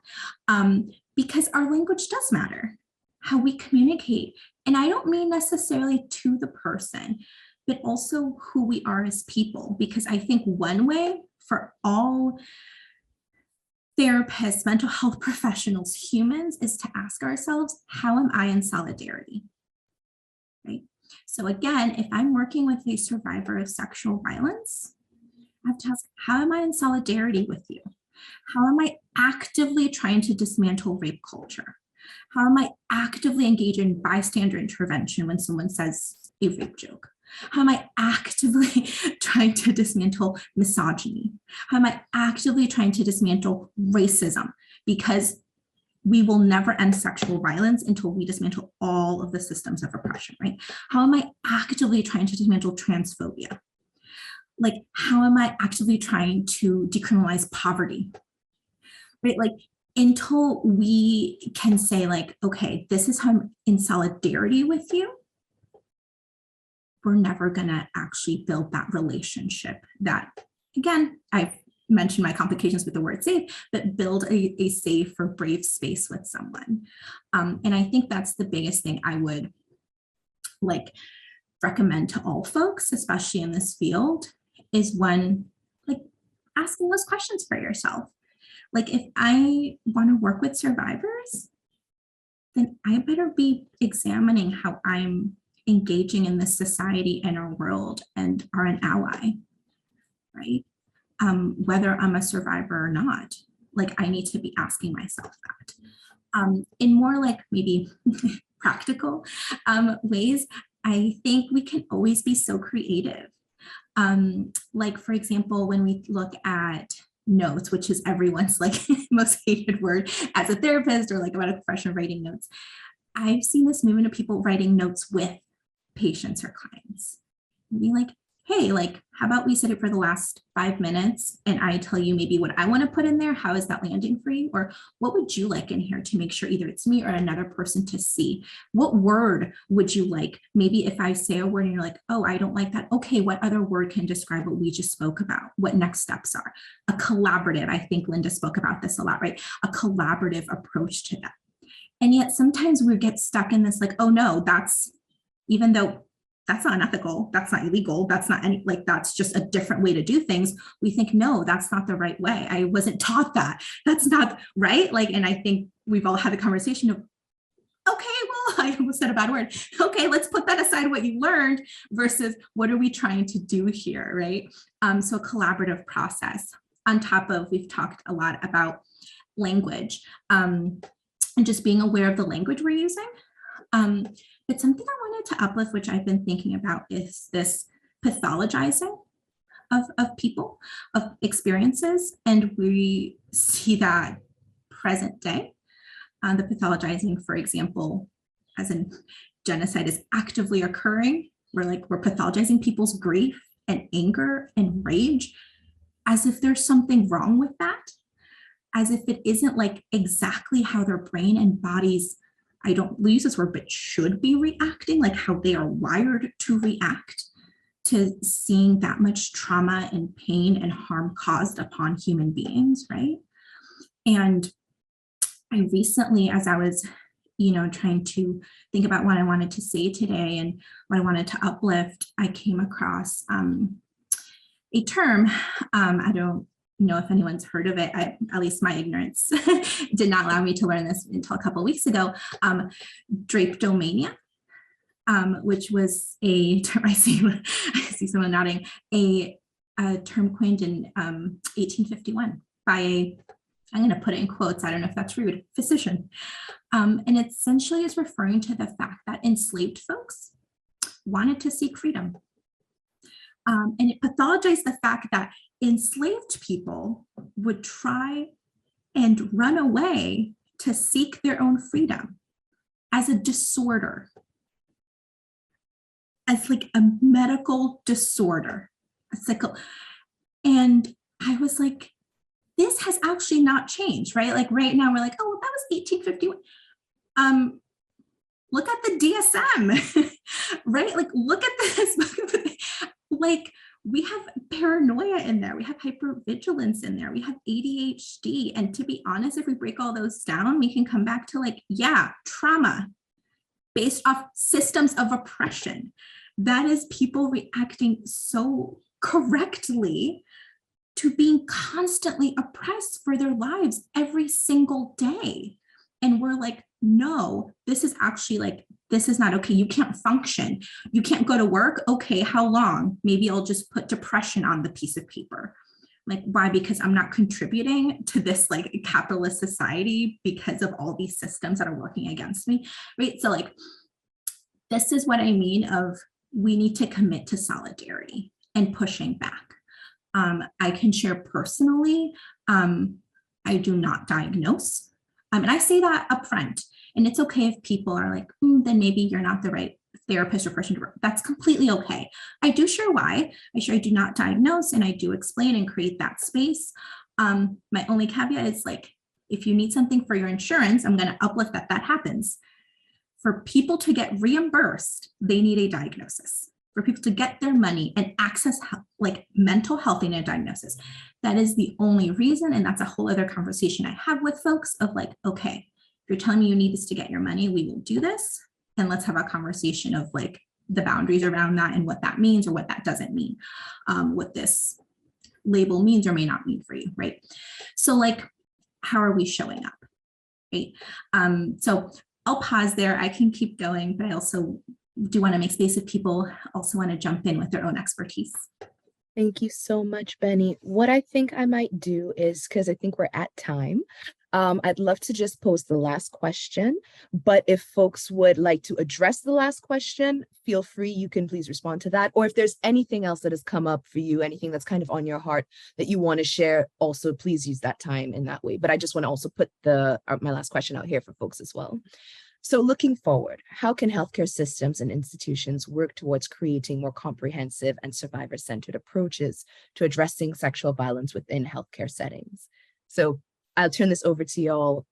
because our language does matter, how we communicate. And I don't mean necessarily to the person, but also who we are as people, because I think one way for all therapists, mental health professionals, humans, is to ask ourselves, how am I in solidarity? Right? So again, if I'm working with a survivor of sexual violence, I have to ask, how am I in solidarity with you? How am I actively trying to dismantle rape culture? How am I actively engaging in bystander intervention when someone says a rape joke? How am I actively trying to dismantle misogyny? How am I actively trying to dismantle racism? Because we will never end sexual violence until we dismantle all of the systems of oppression, right? How am I actively trying to dismantle transphobia? Like, how am I actively trying to decriminalize poverty? Right? Like, until we can say like, okay, this is how I'm in solidarity with you, we're never gonna actually build that relationship that, again, I've mentioned my complications with the word safe, but build a safe or brave space with someone. And I think that's the biggest thing I would like recommend to all folks, especially in this field, is one, like asking those questions for yourself. Like, if I want to work with survivors, then I better be examining how I'm engaging in this society and our world and are an ally, right? Whether I'm a survivor or not, like I need to be asking myself that. In more like maybe practical ways, I think we can always be so creative. Like, for example, when we look at notes, which is everyone's like most hated word as a therapist or like about a professional writing notes, I've seen this movement of people writing notes with patients or clients. Be like, hey, like, how about we sit it for the last 5 minutes and I tell you maybe what I want to put in there. How is that landing for you? Or what would you like in here to make sure either it's me or another person to see? What word would you like? Maybe if I say a word and you're like, oh, I don't like that. Okay, what other word can describe what we just spoke about? What next steps are? A collaborative, I think Linda spoke about this a lot, right? A collaborative approach to that. And yet sometimes we get stuck in this like, oh no, that's, even though that's not unethical, that's not illegal, that's not any, like, that's just a different way to do things. We think, no, that's not the right way. I wasn't taught that. That's not right. Like, and I think we've all had the conversation of, okay, well, I almost said a bad word. Okay, let's put that aside, what you learned versus what are we trying to do here, right? So a collaborative process on top of, we've talked a lot about language and just being aware of the language we're using. But something I wanted to uplift, which I've been thinking about, is this pathologizing of people, of experiences. And we see that present day. The pathologizing, for example, as in genocide is actively occurring. We're pathologizing people's grief and anger and rage as if there's something wrong with that, as if it isn't like exactly how their brain and bodies, I don't use this word, but should be reacting, like how they are wired to react to seeing that much trauma and pain and harm caused upon human beings, right? And I recently, as I was, trying to think about what I wanted to say today and what I wanted to uplift, I came across a term. I don't know if anyone's heard of it. At least my ignorance did not allow me to learn this until a couple of weeks ago. Drapetomania, which was a term, I see someone nodding, a term coined in 1851 by a, I'm going to put it in quotes, I don't know if that's rude, physician. And it essentially is referring to the fact that enslaved folks wanted to seek freedom. And it pathologized the fact that enslaved people would try and run away to seek their own freedom as a disorder, as like a medical disorder, a sickle. And I was like, this has actually not changed, right? Like right now we're like, oh, well, that was 1851. Look at the DSM, right? Like look at this. Like we have paranoia in there. We have hypervigilance in there. We have ADHD. And to be honest, if we break all those down, we can come back to like, yeah, trauma based off systems of oppression. That is people reacting so correctly to being constantly oppressed for their lives every single day. And we're like, no, this is actually like, this is not okay. You can't function. You can't go to work. Okay, how long? Maybe I'll just put depression on the piece of paper. Like, why? Because I'm not contributing to this like capitalist society because of all these systems that are working against me, right? So like, this is what I mean of we need to commit to solidarity and pushing back. I can share personally, I do not diagnose. And I say that upfront. And it's okay if people are like, then maybe you're not the right therapist or person to work. That's completely okay. I do share why. I share I do not diagnose, and I do explain and create that space. My only caveat is like, if you need something for your insurance, I'm going to uplift that happens. For people to get reimbursed, they need a diagnosis. For people to get their money and access like mental health in a diagnosis. That is the only reason. And that's a whole other conversation I have with folks of like, okay, if you're telling me you need this to get your money, we will do this. And let's have a conversation of like the boundaries around that and what that means or what that doesn't mean, what this label means or may not mean for you, right? So like, how are we showing up, right? So I'll pause there. I can keep going, but I also do want to make space if people also want to jump in with their own expertise. Thank you so much, Benny. What I think I might do is, because I think we're at time, I'd love to just pose the last question, but if folks would like to address the last question, feel free, you can please respond to that. Or if there's anything else that has come up for you, anything that's kind of on your heart that you want to share, also please use that time in that way. But I just want to also put my last question out here for folks as well. So looking forward, how can healthcare systems and institutions work towards creating more comprehensive and survivor-centered approaches to addressing sexual violence within healthcare settings? So I'll turn this over to y'all.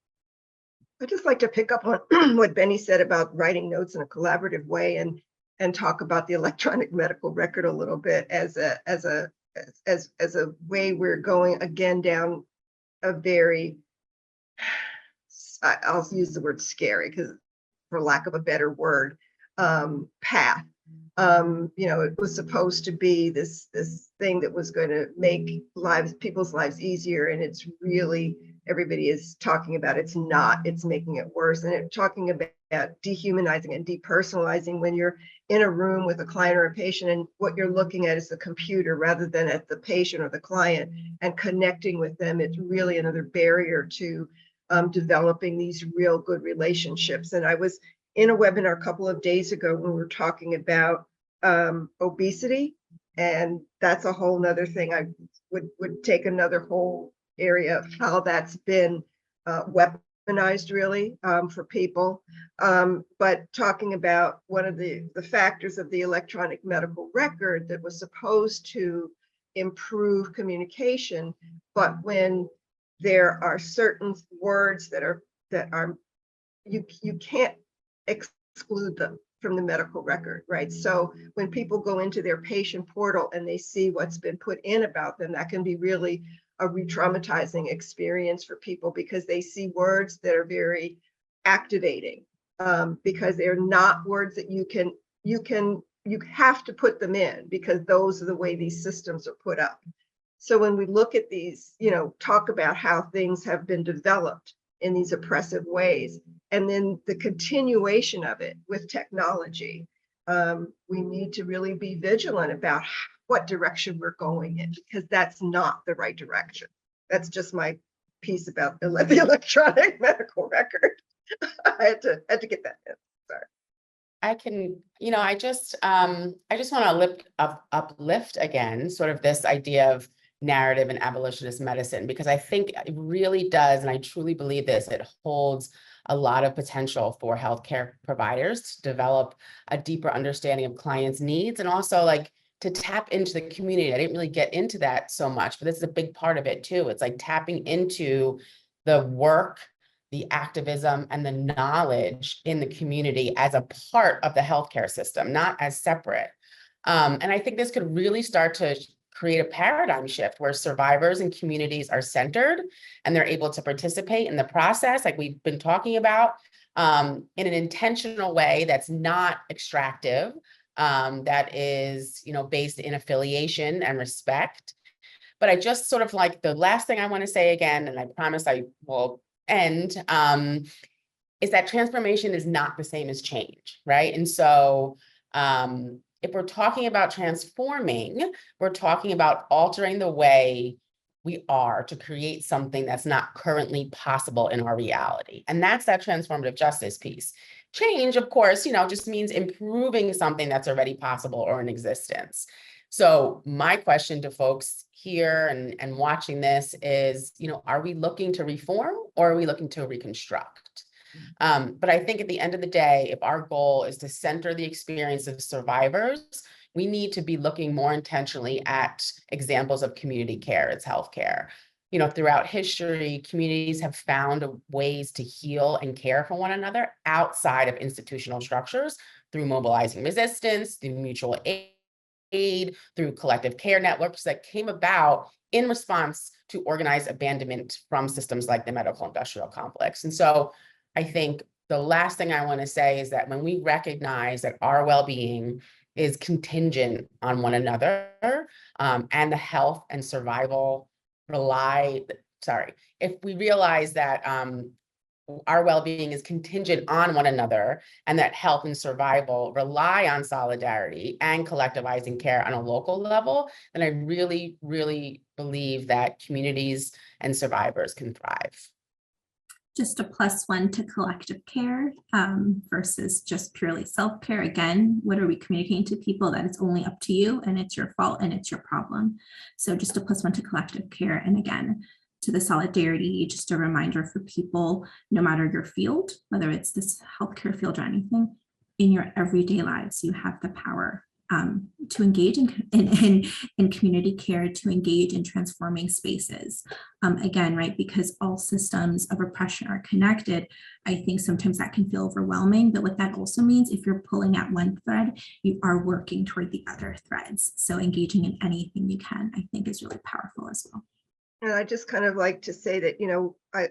I'd just like to pick up on what Benny said about writing notes in a collaborative way and talk about the electronic medical record a little bit as a way we're going again down a very, I'll use the word scary because for lack of a better word, path. It was supposed to be this thing that was going to make people's lives easier, and it's really, everybody is talking about it's not, it's making it worse. And it's talking about dehumanizing and depersonalizing when you're in a room with a client or a patient and what you're looking at is the computer rather than at the patient or the client and connecting with them. It's really another barrier to developing these real good relationships. And I was in a webinar a couple of days ago when we were talking about obesity, and that's a whole nother thing. I would take another whole area of how that's been weaponized really for people. But talking about one of the factors of the electronic medical record that was supposed to improve communication, but when there are certain words that are you can't exclude them from the medical record, right? So when people go into their patient portal and they see what's been put in about them, that can be really a re-traumatizing experience for people because they see words that are very activating because they're not words that you have to put them in because those are the way these systems are put up. So when we look at these, talk about how things have been developed in these oppressive ways, and then the continuation of it with technology, we need to really be vigilant about what direction we're going in, because that's not the right direction. That's just my piece about the electronic medical record. I had to get that in. Sorry. I can, I just want to uplift again, sort of this idea of narrative and abolitionist medicine, because I think it really does, and I truly believe this, it holds a lot of potential for healthcare providers to develop a deeper understanding of clients' needs, and also like to tap into the community. I didn't really get into that so much, but this is a big part of it too. It's like tapping into the work, the activism, and the knowledge in the community as a part of the healthcare system, not as separate. And I think this could really start to create a paradigm shift where survivors and communities are centered and they're able to participate in the process, like we've been talking about, in an intentional way that's not extractive, that is, based in affiliation and respect. But I just sort of like the last thing I want to say again, and I promise I will end, is that transformation is not the same as change, right? And so if we're talking about transforming, we're talking about altering the way we are to create something that's not currently possible in our reality. And that's that transformative justice piece. Change, of course, just means improving something that's already possible or in existence. So my question to folks here and watching this is, are we looking to reform or are we looking to reconstruct? But I think at the end of the day, if our goal is to center the experience of survivors, we need to be looking more intentionally at examples of community care as healthcare. Throughout history, communities have found ways to heal and care for one another outside of institutional structures through mobilizing resistance, through mutual aid, through collective care networks that came about in response to organized abandonment from systems like the medical industrial complex. And so I think the last thing I want to say is that when we recognize that our well-being is contingent on one another, and the health and survival if we realize that our well-being is contingent on one another and that health and survival rely on solidarity and collectivizing care on a local level, then I really, really believe that communities and survivors can thrive. Just a +1 to collective care versus just purely self-care. Again, what are we communicating to people? That it's only up to you and it's your fault and it's your problem. So just a +1 to collective care. And again, to the solidarity, just a reminder for people, no matter your field, whether it's this healthcare field or anything, in your everyday lives, you have the power to engage in community care, to engage in transforming spaces. Again, right, because all systems of oppression are connected, I think sometimes that can feel overwhelming, but what that also means, if you're pulling at one thread, you are working toward the other threads. So engaging in anything you can, I think, is really powerful as well. And I just kind of like to say that,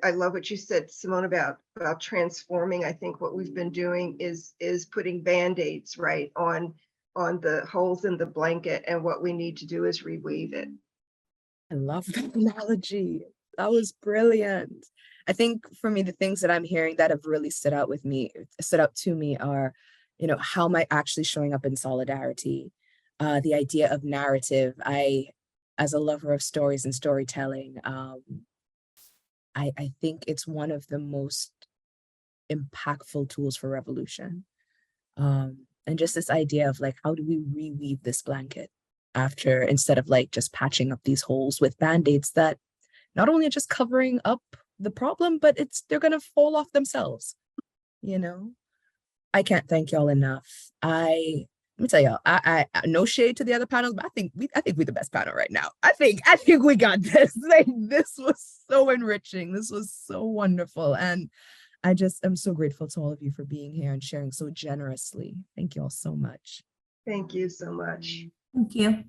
I love what you said, Simone, about transforming. I think what we've been doing is putting Band-Aids, right, on the holes in the blanket, and what we need to do is reweave it. I love that analogy. That was brilliant. I think for me, the things that I'm hearing that have really stood out to me are, how am I actually showing up in solidarity? The idea of narrative. As a lover of stories and storytelling, I think it's one of the most impactful tools for revolution. And just this idea of like, how do we reweave this blanket instead of like just patching up these holes with Band-Aids that not only are just covering up the problem, but they're going to fall off themselves. I can't thank y'all enough. Let me tell y'all, I no shade to the other panels, but I think we're the best panel right now. I think we got this. Like, this was so enriching. This was so wonderful. And I just am so grateful to all of you for being here and sharing so generously. Thank you all so much. Thank you so much. Thank you.